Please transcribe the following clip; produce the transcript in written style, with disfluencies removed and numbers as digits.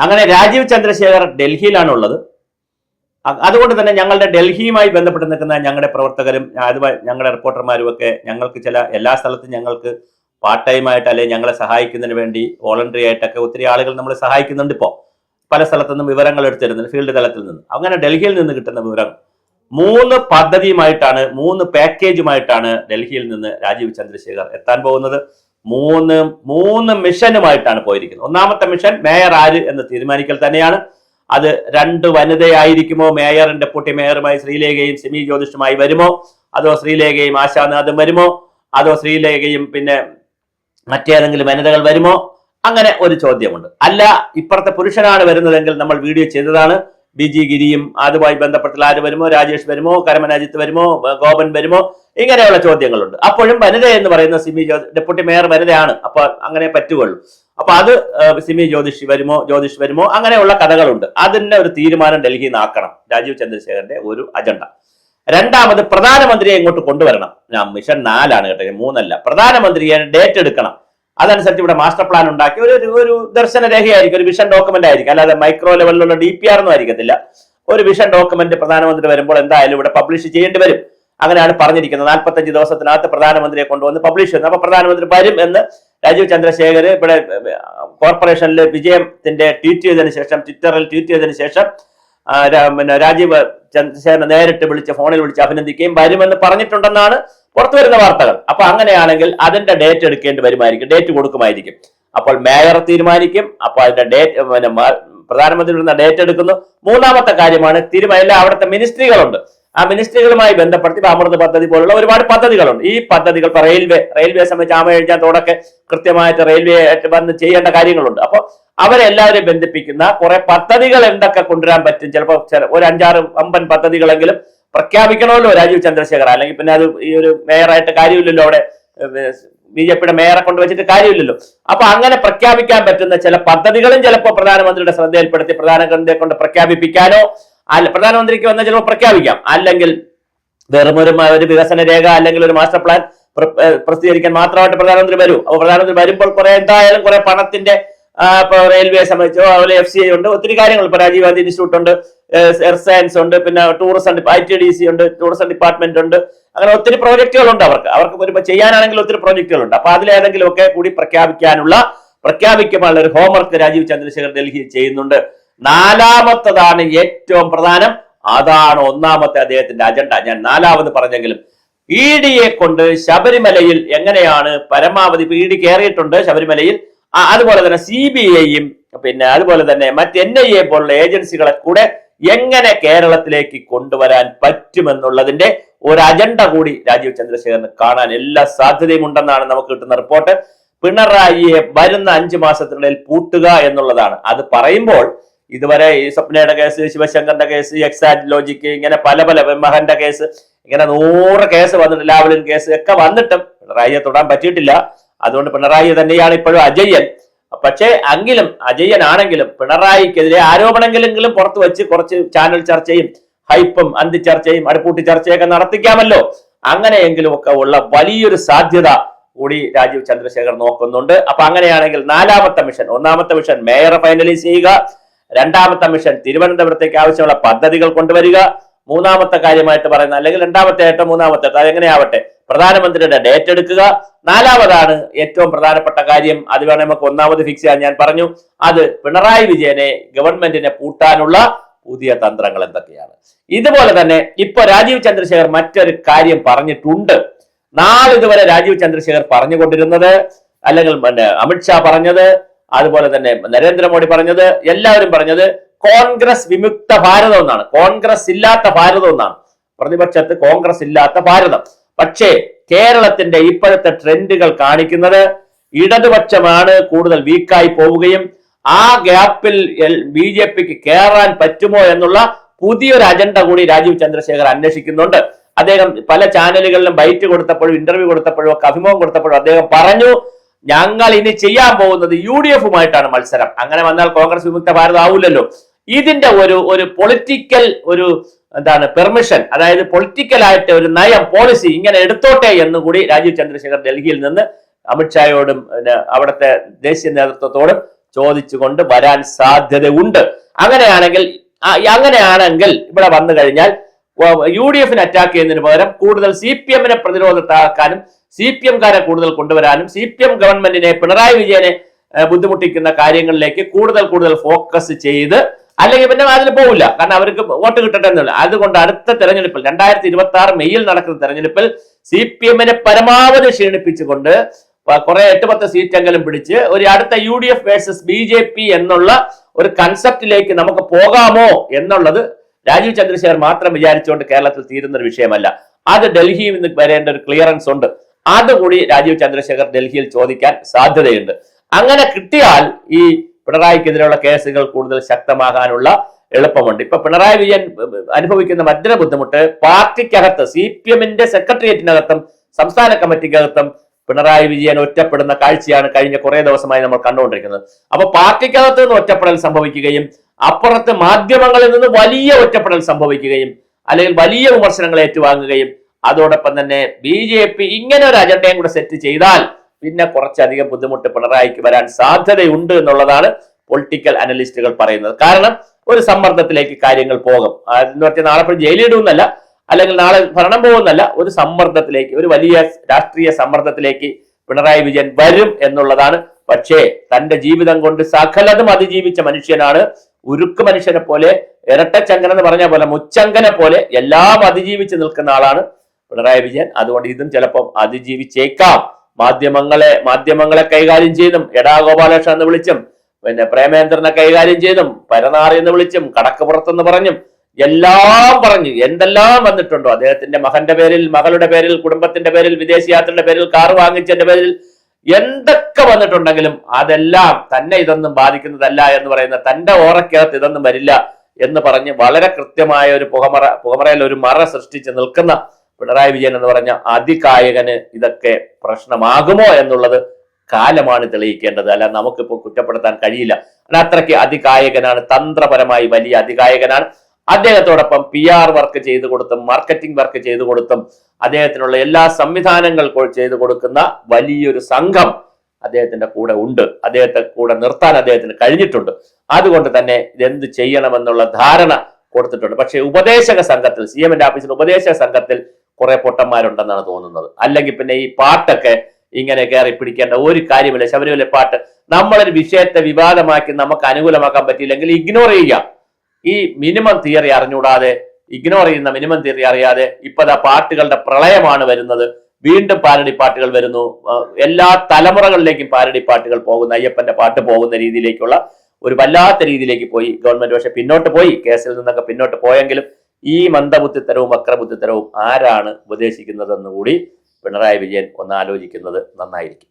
അങ്ങനെ രാജീവ് ചന്ദ്രശേഖർ ഡൽഹിയിലാണുള്ളത്. അതുകൊണ്ട് തന്നെ ഞങ്ങളുടെ ഡൽഹിയുമായി ബന്ധപ്പെട്ട് നിൽക്കുന്ന ഞങ്ങളുടെ പ്രവർത്തകരും അതുമായി ഞങ്ങളുടെ റിപ്പോർട്ടർമാരും ഒക്കെ ഞങ്ങൾക്ക് എല്ലാ സ്ഥലത്തും ഞങ്ങൾക്ക് പാർട്ട് ടൈമായിട്ട് അല്ലെങ്കിൽ ഞങ്ങളെ സഹായിക്കുന്നതിന് വേണ്ടി വോളണ്ടറി ആയിട്ടൊക്കെ ഒത്തിരി ആളുകൾ നമ്മളെ സഹായിക്കുന്നുണ്ട്. ഇപ്പോൾ പല സ്ഥലത്തുനിന്നും വിവരങ്ങൾ എടുത്തിരുന്നത് ഫീൽഡ് തലത്തിൽ നിന്ന്. അങ്ങനെ ഡൽഹിയിൽ നിന്ന് കിട്ടുന്ന വിവരം 3 പദ്ധതിയുമായിട്ടാണ് 3 പാക്കേജുമായിട്ടാണ് ഡൽഹിയിൽ നിന്ന് രാജീവ് ചന്ദ്രശേഖർ എത്താൻ പോകുന്നത്. 3 മിഷനുമായിട്ടാണ് പോയിരിക്കുന്നത്. ഒന്നാമത്തെ മിഷൻ മേയർ ആര് എന്ന് തീരുമാനിക്കൽ തന്നെയാണ്. അത് 2 വനിതയായിരിക്കുമോ, മേയറും ഡെപ്യൂട്ടി മേയറുമായി ശ്രീലേഖയും സെമി ജ്യോതിഷുമായി വരുമോ, അതോ ശ്രീലേഖയും ആശാനാഥും വരുമോ, അതോ ശ്രീലേഖയും പിന്നെ മറ്റേതെങ്കിലും വനിതകൾ വരുമോ, അങ്ങനെ ഒരു ചോദ്യമുണ്ട്. അല്ല ഇപ്പുറത്തെ പുരുഷനാണ് വരുന്നതെങ്കിൽ നമ്മൾ വീഡിയോ ചെയ്തതാണ്. ബി.ജി. ഗിരിയും അതുമായി ബന്ധപ്പെട്ടുള്ള ആര് വരുമോ, രാജേഷ് വരുമോ, കരമനാജിത്ത് വരുമോ, ഗോപൻ വരുമോ, ഇങ്ങനെയുള്ള ചോദ്യങ്ങളുണ്ട്. അപ്പോഴും വനിത എന്ന് പറയുന്ന സിമി ഡെപ്യൂട്ടി മേയർ വനിതയാണ്. അപ്പൊ അങ്ങനെ പറ്റുകയുള്ളൂ. അപ്പൊ അത് സിമി ജ്യോതിഷ് വരുമോ അങ്ങനെയുള്ള കഥകളുണ്ട്. അതിന്റെ ഒരു തീരുമാനം ഡൽഹിയിൽ നിന്ന് ആക്കണം. രാജീവ് ചന്ദ്രശേഖരന്റെ ഒരു അജണ്ട. രണ്ടാമത് പ്രധാനമന്ത്രിയെ ഇങ്ങോട്ട് കൊണ്ടുവരണം. മിഷൻ 4 കേട്ടോ, 3 അല്ല. പ്രധാനമന്ത്രിയെ ഡേറ്റ് എടുക്കണം. അതനുസരിച്ച് ഇവിടെ മാസ്റ്റർ പ്ലാൻ ഉണ്ടാക്കി ഒരു ദർശന രേഖയായിരിക്കും, ഒരു വിഷൻ ഡോക്യുമെന്റ് ആയിരിക്കും. അല്ലാതെ മൈക്രോ ലെവലിലുള്ള DPR ഒന്നും ആയിരിക്കത്തില്ല. ഒരു വിഷൻ ഡോക്യുമെന്റ് പ്രധാനമന്ത്രി വരുമ്പോൾ എന്തായാലും ഇവിടെ പബ്ലിഷ് ചെയ്യേണ്ടി വരും. അങ്ങനെയാണ് പറഞ്ഞിരിക്കുന്നത്. 45 ദിവസത്തിനകത്ത് പ്രധാനമന്ത്രിയെ കൊണ്ടുവന്ന് പബ്ലിഷ് ചെയ്യുന്നത്. അപ്പൊ പ്രധാനമന്ത്രി വരും എന്ന് രാജീവ് ചന്ദ്രശേഖർ ഇവിടെ കോർപ്പറേഷനിൽ വിജയത്തിന്റെ ട്വിറ്ററിൽ ട്വീറ്റ് ചെയ്തതിനു ശേഷം രാജീവ് ചന്ദ്രശേഖരനെ നേരിട്ട് ഫോണിൽ വിളിച്ച് അഭിനന്ദിക്കുകയും വരുമെന്ന് പറഞ്ഞിട്ടുണ്ടെന്നാണ് പുറത്തു വരുന്ന വാർത്തകൾ. അപ്പൊ അങ്ങനെയാണെങ്കിൽ അതിന്റെ ഡേറ്റ് എടുക്കേണ്ടി വരുമായിരിക്കും, ഡേറ്റ് കൊടുക്കുമായിരിക്കും. അപ്പോൾ മേയർ തീരുമാനിക്കും. അപ്പൊ അതിന്റെ ഡേറ്റ് പ്രധാനമന്ത്രി ഡേറ്റ് എടുക്കുന്നു. മൂന്നാമത്തെ കാര്യമാണ് അവിടുത്തെ മിനിസ്ട്രികളുണ്ട്. ആ മിനിസ്ട്രികളുമായി ബന്ധപ്പെടുത്തി അമൃത് പദ്ധതി പോലുള്ള ഒരുപാട് പദ്ധതികളുണ്ട്. ഈ പദ്ധതികൾ ഇപ്പൊ റെയിൽവേ സംബന്ധിച്ച് ആമയഴിഞ്ഞാത്തോടൊക്കെ കൃത്യമായിട്ട് റെയിൽവേ ആയിട്ട് വന്ന് ചെയ്യേണ്ട കാര്യങ്ങളുണ്ട്. അപ്പൊ അവരെല്ലാവരെയും ബന്ധിപ്പിക്കുന്ന കുറെ പദ്ധതികൾ എന്തൊക്കെ കൊണ്ടുവരാൻ പറ്റും, ചിലപ്പോൾ ഒരു 5-6 വമ്പൻ പദ്ധതികളെങ്കിലും പ്രഖ്യാപിക്കണമല്ലോ രാജീവ് ചന്ദ്രശേഖർ. അല്ലെങ്കിൽ പിന്നെ അത് ഈ ഒരു മേയറായിട്ട് കാര്യമില്ലല്ലോ, അവിടെ BJPയുടെ മേയറെ കൊണ്ട് വെച്ചിട്ട് കാര്യമില്ലല്ലോ. അപ്പൊ അങ്ങനെ പ്രഖ്യാപിക്കാൻ പറ്റുന്ന ചില പദ്ധതികളും ചിലപ്പോൾ പ്രധാനമന്ത്രിയുടെ ശ്രദ്ധയിൽപ്പെടുത്തി പ്രധാനമന്ത്രിയെ കൊണ്ട് പ്രഖ്യാപിപ്പിക്കാനോ, പ്രധാനമന്ത്രിക്ക് വന്ന ചിലപ്പോൾ പ്രഖ്യാപിക്കാം. അല്ലെങ്കിൽ വെറും ഒരു വികസന രേഖ അല്ലെങ്കിൽ ഒരു മാസ്റ്റർ പ്ലാൻ പ്രസിദ്ധീകരിക്കാൻ മാത്രമായിട്ട് പ്രധാനമന്ത്രി വരൂ. അപ്പോൾ പ്രധാനമന്ത്രി വരുമ്പോൾ എന്തായാലും കുറെ പണത്തിന്റെ ഇപ്പൊ റെയിൽവേ സംബന്ധിച്ചോ അതുപോലെ FCI ഉണ്ട്, ഒത്തിരി കാര്യങ്ങൾ. ഇപ്പൊ രാജീവ് ഗാന്ധി ഇൻസ്റ്റിറ്റ്യൂട്ട് ഉണ്ട്, എർത്ത് സയൻസ് ഉണ്ട്, പിന്നെ ടൂറിസം ITDC ഉണ്ട്, ടൂറിസം ഡിപ്പാർട്ട്മെന്റ് ഉണ്ട്. അങ്ങനെ ഒത്തിരി പ്രോജക്റ്റുകളുണ്ട് അവർക്ക് ചെയ്യാനാണെങ്കിൽ ഒത്തിരി പ്രോജക്റ്റുകളുണ്ട്. അപ്പൊ അതിലേതെങ്കിലും ഒക്കെ കൂടി പ്രഖ്യാപിക്കുമ്പോൾ ഒരു ഹോംവർക്ക് രാജീവ് ചന്ദ്രശേഖർ ഡൽഹിയിൽ ചെയ്യുന്നുണ്ട്. 4ാമത്തതാണ് ഏറ്റവും പ്രധാനം. അതാണ് ഒന്നാമത്തെ അദ്ദേഹത്തിന്റെ അജണ്ട. ഞാൻ 4ാമത് പറഞ്ഞെങ്കിലും EDയെ കൊണ്ട് ശബരിമലയിൽ എങ്ങനെയാണ് പരമാവധി ED കയറിയിട്ടുണ്ട് ശബരിമലയിൽ. അതുപോലെ തന്നെ CBIയും പിന്നെ അതുപോലെ തന്നെ മറ്റ് NIA പോലുള്ള ഏജൻസികളെ കൂടെ എങ്ങനെ കേരളത്തിലേക്ക് കൊണ്ടുവരാൻ പറ്റുമെന്നുള്ളതിന്റെ ഒരു അജണ്ട കൂടി രാജീവ് ചന്ദ്രശേഖരന് കാണാൻ എല്ലാ സാധ്യതയും ഉണ്ടെന്നാണ് നമുക്ക് കിട്ടുന്ന റിപ്പോർട്ട്. പിണറായിയെ വരുന്ന 5 മാസത്തിനുള്ളിൽ പൂട്ടുക എന്നുള്ളതാണ്. അത് പറയുമ്പോൾ ഇതുവരെ ഈ സ്വപ്നയുടെ കേസ്, ശിവശങ്കറിന്റെ കേസ്, എക്സാറ്റ് ലോജിക്ക്, ഇങ്ങനെ പല മഹന്റെ കേസ്, ഇങ്ങനെ 100 കേസ് വന്നിട്ട്, ലാവ്ലിൻ കേസ് ഒക്കെ വന്നിട്ടും പിണറായിയെ തൊടാൻ പറ്റിയിട്ടില്ല. അതുകൊണ്ട് പിണറായി തന്നെയാണ് ഇപ്പോഴും അജയ്യൻ. പക്ഷേ അജയ്യനാണെങ്കിലും പിണറായിക്കെതിരെ ആരോപണങ്ങളെങ്കിലും പുറത്തു വെച്ച് കുറച്ച് ചാനൽ ചർച്ചയും ഹൈപ്പും അന്തിച്ചർച്ചയും അടുപ്പൂട്ടി ചർച്ചയൊക്കെ നടത്തിക്കാമല്ലോ. അങ്ങനെയെങ്കിലും ഒക്കെ ഉള്ള വലിയൊരു സാധ്യത കൂടി രാജീവ് ചന്ദ്രശേഖർ നോക്കുന്നുണ്ട്. അപ്പൊ അങ്ങനെയാണെങ്കിൽ 4ാമത്തെ മിഷൻ, ഒന്നാമത്തെ മിഷൻ മേയറെ ഫൈനലൈസ് ചെയ്യുക, 2ാമത്തെ മിഷൻ തിരുവനന്തപുരത്തേക്ക് ആവശ്യമുള്ള പദ്ധതികൾ കൊണ്ടുവരിക, 3ാമത്തെ കാര്യമായിട്ട് പറയുന്ന അല്ലെങ്കിൽ 2ാമത്തെ 3ാമത്തെ അതെങ്ങനെയാവട്ടെ പ്രധാനമന്ത്രിയുടെ ഡേറ്റ് എടുക്കുക, 4ാമതാണ് ഏറ്റവും പ്രധാനപ്പെട്ട കാര്യം. അത് വേണം നമുക്ക് 1ാമത് ഫിക്സ് ചെയ്യാൻ. ഞാൻ പറഞ്ഞു, അത് പിണറായി വിജയനെ ഗവൺമെന്റിനെ പൂട്ടാനുള്ള പുതിയ തന്ത്രങ്ങൾ എന്തൊക്കെയാണ്. ഇതുപോലെ തന്നെ ഇപ്പൊ രാജീവ് ചന്ദ്രശേഖർ മറ്റൊരു കാര്യം പറഞ്ഞിട്ടുണ്ട്. നാളിതുവരെ രാജീവ് ചന്ദ്രശേഖർ പറഞ്ഞുകൊണ്ടിരുന്നത്, അല്ലെങ്കിൽ അമിത്ഷാ പറഞ്ഞത്, അതുപോലെ തന്നെ നരേന്ദ്രമോദി പറഞ്ഞത്, എല്ലാവരും പറഞ്ഞത് കോൺഗ്രസ് വിമുക്ത ഭാരതം എന്നാണ്, കോൺഗ്രസ് ഇല്ലാത്ത ഭാരതം എന്നാണ്. പ്രതിപക്ഷത്ത് കോൺഗ്രസ് ഇല്ലാത്ത ഭാരതം. പക്ഷേ കേരളത്തിന്റെ ഇപ്പോഴത്തെ ട്രെൻഡുകൾ കാണിക്കുന്നത് ഇടതുപക്ഷമാണ് കൂടുതൽ വീക്കായി പോവുകയും ആ ഗ്യാപ്പിൽ BJPക്ക് കയറാൻ പറ്റുമോ എന്നുള്ള പുതിയൊരു അജണ്ട കൂടി രാജീവ് ചന്ദ്രശേഖർ അന്വേഷിക്കുന്നുണ്ട്. അദ്ദേഹം പല ചാനലുകളിലും ബൈറ്റ് കൊടുത്തപ്പോഴും ഇന്റർവ്യൂ കൊടുത്തപ്പോഴും ഒക്കെ അഭിമുഖം കൊടുത്തപ്പോഴും അദ്ദേഹം പറഞ്ഞു, ഞങ്ങൾ ഇനി ചെയ്യാൻ പോകുന്നത് UDFുമായിട്ടാണ് മത്സരം. അങ്ങനെ വന്നാൽ കോൺഗ്രസ് വിമുക്ത ഭാരതം ആവൂലല്ലോ. ഇതിന്റെ ഒരു പൊളിറ്റിക്കൽ പെർമിഷൻ, അതായത് പൊളിറ്റിക്കലായിട്ട് ഒരു നയം, പോളിസി ഇങ്ങനെ എടുത്തോട്ടെ എന്നുകൂടി രാജീവ് ചന്ദ്രശേഖർ ഡൽഹിയിൽ നിന്ന് അമിത്ഷായോടും അവിടുത്തെ ദേശീയ നേതൃത്വത്തോടും ചോദിച്ചുകൊണ്ട് വരാൻ സാധ്യതയുണ്ട്. അങ്ങനെയാണെങ്കിൽ ഇവിടെ വന്നു കഴിഞ്ഞാൽ UDF അറ്റാക്ക് ചെയ്യുന്നതിന് പകരം കൂടുതൽ CPM പ്രതിരോധത്താക്കാനും CPM കൂടുതൽ കൊണ്ടുവരാനും CPM ഗവൺമെന്റിനെ, പിണറായി വിജയനെ ബുദ്ധിമുട്ടിക്കുന്ന കാര്യങ്ങളിലേക്ക് കൂടുതൽ ഫോക്കസ് ചെയ്ത്, അല്ലെങ്കിൽ പിന്നെ അതിന് പോകില്ല, കാരണം അവർക്ക് വോട്ട് കിട്ടട്ടെ എന്നുള്ള. അതുകൊണ്ട് അടുത്ത തെരഞ്ഞെടുപ്പിൽ 2026 മെയ്യിൽ നടക്കുന്ന തെരഞ്ഞെടുപ്പിൽ CPM പരമാവധി ക്ഷീണിപ്പിച്ചുകൊണ്ട് കുറെ 8-10 സീറ്റെങ്കിലും പിടിച്ച് ഒരു അടുത്ത UDF വേഴ്സസ് BJP എന്നുള്ള ഒരു കൺസെപ്റ്റിലേക്ക് നമുക്ക് പോകാമോ എന്നുള്ളത് രാജീവ് ചന്ദ്രശേഖർ മാത്രം വിചാരിച്ചുകൊണ്ട് കേരളത്തിൽ തീരുന്ന ഒരു വിഷയമല്ല. അത് ഡൽഹിയിൽ നിന്ന് വരേണ്ട ഒരു ക്ലിയറൻസ് ഉണ്ട്. അതുകൂടി രാജീവ് ചന്ദ്രശേഖർ ഡൽഹിയിൽ ചോദിക്കാൻ സാധ്യതയുണ്ട്. അങ്ങനെ കിട്ടിയാൽ ഈ പിണറായിക്കെതിരെയുള്ള കേസുകൾ കൂടുതൽ ശക്തമാകാനുള്ള എളുപ്പമുണ്ട്. ഇപ്പൊ പിണറായി വിജയൻ അനുഭവിക്കുന്ന മറ്റൊരു ബുദ്ധിമുട്ട്, പാർട്ടിക്കകത്ത് CPM സെക്രട്ടേറിയറ്റിനകത്തും സംസ്ഥാന കമ്മിറ്റിക്കകത്തും പിണറായി വിജയൻ ഒറ്റപ്പെടുന്ന കാഴ്ചയാണ് കഴിഞ്ഞ കുറെ ദിവസമായി നമ്മൾ കണ്ടുകൊണ്ടിരിക്കുന്നത്. അപ്പൊ പാർട്ടിക്കകത്ത് നിന്ന് ഒറ്റപ്പെടൽ സംഭവിക്കുകയും അപ്പുറത്ത് മാധ്യമങ്ങളിൽ നിന്ന് വലിയ ഒറ്റപ്പെടൽ സംഭവിക്കുകയും അല്ലെങ്കിൽ വലിയ വിമർശനങ്ങൾ ഏറ്റുവാങ്ങുകയും അതോടൊപ്പം തന്നെ BJP ഇങ്ങനെ ഒരു അജണ്ടയും കൂടെ സെറ്റ് ചെയ്താൽ പിന്നെ കുറച്ചധികം ബുദ്ധിമുട്ട് പിണറായിക്ക് വരാൻ സാധ്യതയുണ്ട് എന്നുള്ളതാണ് പൊളിറ്റിക്കൽ അനലിസ്റ്റുകൾ പറയുന്നത്. കാരണം ഒരു സമ്മർദ്ദത്തിലേക്ക് കാര്യങ്ങൾ പോകും. എന്ന് പറഞ്ഞാൽ നാളെ ജയിലിടുന്നല്ല, അല്ലെങ്കിൽ നാളെ ഭരണം പോകുന്നല്ല, ഒരു സമ്മർദ്ദത്തിലേക്ക്, ഒരു വലിയ രാഷ്ട്രീയ സമ്മർദ്ദത്തിലേക്ക് പിണറായി വിജയൻ വരും എന്നുള്ളതാണ്. പക്ഷേ തന്റെ ജീവിതം കൊണ്ട് സകലതും അതിജീവിച്ച മനുഷ്യനാണ്. ഉരുക്ക് മനുഷ്യനെ പോലെ, ഇരട്ടച്ചങ്കൻ എന്ന് പറഞ്ഞ പോലെ, മുച്ചങ്കനെ പോലെ എല്ലാം അതിജീവിച്ച് നിൽക്കുന്ന ആളാണ് പിണറായി വിജയൻ. അതുകൊണ്ട് ഇതും ചിലപ്പം അതിജീവിച്ചേക്കാം. മാധ്യമങ്ങളെ കൈകാര്യം ചെയ്തും, എടാ ഗോപാലകൃഷ്ണൻ എന്ന് വിളിച്ചും, പിന്നെ പ്രേമേന്ദ്രനെ കൈകാര്യം ചെയ്തും, പരനാറി എന്ന് വിളിച്ചും, കടക്കപ്പുറത്തെന്ന് പറഞ്ഞും എല്ലാം പറഞ്ഞു എന്തെല്ലാം വന്നിട്ടുണ്ടോ. അദ്ദേഹത്തിന്റെ മകന്റെ പേരിൽ, മകളുടെ പേരിൽ, കുടുംബത്തിന്റെ പേരിൽ, വിദേശയാത്രയുടെ പേരിൽ, കാർ വാങ്ങിച്ചതിന്റെ പേരിൽ എന്തൊക്കെ വന്നിട്ടുണ്ടെങ്കിലും അതെല്ലാം തന്നെ ഇതൊന്നും ബാധിക്കുന്നതല്ല എന്ന് പറയുന്ന, തന്റെ ഓറയ്ക്കകത്ത് ഇതൊന്നും വരില്ല എന്ന് പറഞ്ഞ് വളരെ കൃത്യമായ ഒരു പുകമറയിൽ ഒരു മറ സൃഷ്ടിച്ച് നിൽക്കുന്ന പിണറായി വിജയൻ എന്ന് പറഞ്ഞ അതികായകന് ഇതൊക്കെ പ്രശ്നമാകുമോ എന്നുള്ളത് കാലമാണ് തെളിയിക്കേണ്ടത്. അല്ല നമുക്കിപ്പോൾ കുറ്റപ്പെടുത്താൻ കഴിയില്ല. അത്രയ്ക്ക് അതികായകനാണ്, തന്ത്രപരമായി വലിയ അതികായകനാണ്. അദ്ദേഹത്തോടൊപ്പം PR വർക്ക് ചെയ്തു കൊടുത്തും മാർക്കറ്റിംഗ് വർക്ക് ചെയ്തു കൊടുത്തും അദ്ദേഹത്തിനുള്ള എല്ലാ സംവിധാനങ്ങൾ ചെയ്തു കൊടുക്കുന്ന വലിയൊരു സംഘം അദ്ദേഹത്തിന്റെ കൂടെ ഉണ്ട്. അദ്ദേഹത്തെ കൂടെ നിർത്താൻ അദ്ദേഹത്തിന് കഴിഞ്ഞിട്ടുണ്ട്. അതുകൊണ്ട് തന്നെ ഇതെന്ത് ചെയ്യണമെന്നുള്ള ധാരണ കൊടുത്തിട്ടുണ്ട്. പക്ഷേ ഉപദേശക സംഘത്തിൽ, CM ഓഫീസിൽ ഉപദേശക സംഘത്തിൽ കുറെ പൊട്ടന്മാരുണ്ടെന്നാണ് തോന്നുന്നത്. അല്ലെങ്കിൽ പിന്നെ ഈ പാട്ടൊക്കെ ഇങ്ങനെ കയറി പിടിക്കേണ്ട ഒരു കാര്യമില്ല. ശബരിമല പാട്ട് നമ്മളൊരു വിഷയത്തെ വിവാദമാക്കി നമുക്ക് അനുകൂലമാക്കാൻ പറ്റിയില്ലെങ്കിൽ ഇഗ്നോർ ചെയ്യുക. ഈ മിനിമം തിയറി അറിഞ്ഞുകൂടാതെ, ഇഗ്നോർ ചെയ്യുന്ന മിനിമം തിയറി അറിയാതെ ഇപ്പതാ പാട്ടുകളുടെ പ്രളയമാണ് വരുന്നത്. വീണ്ടും പാരഡി പാട്ടുകൾ വരുന്നു. എല്ലാ തലമുറകളിലേക്കും പാരഡി പാട്ടുകൾ പോകുന്ന, അയ്യപ്പന്റെ പാട്ട് പോകുന്ന രീതിയിലേക്കുള്ള ഒരു വല്ലാത്ത രീതിയിലേക്ക് പോയി ഗവൺമെന്റ്. പക്ഷെ പിന്നോട്ട് പോയി, കേസിൽ നിന്നൊക്കെ പിന്നോട്ട് പോയെങ്കിലും ഈ മന്ദബുദ്ധിത്തരവും വക്രബുദ്ധിത്തരവും ആരാണ് ഉപദേശിക്കുന്നതെന്ന് കൂടി പിണറായി വിജയൻ ഒന്ന് ആലോചിക്കുന്നത് നന്നായിരിക്കും.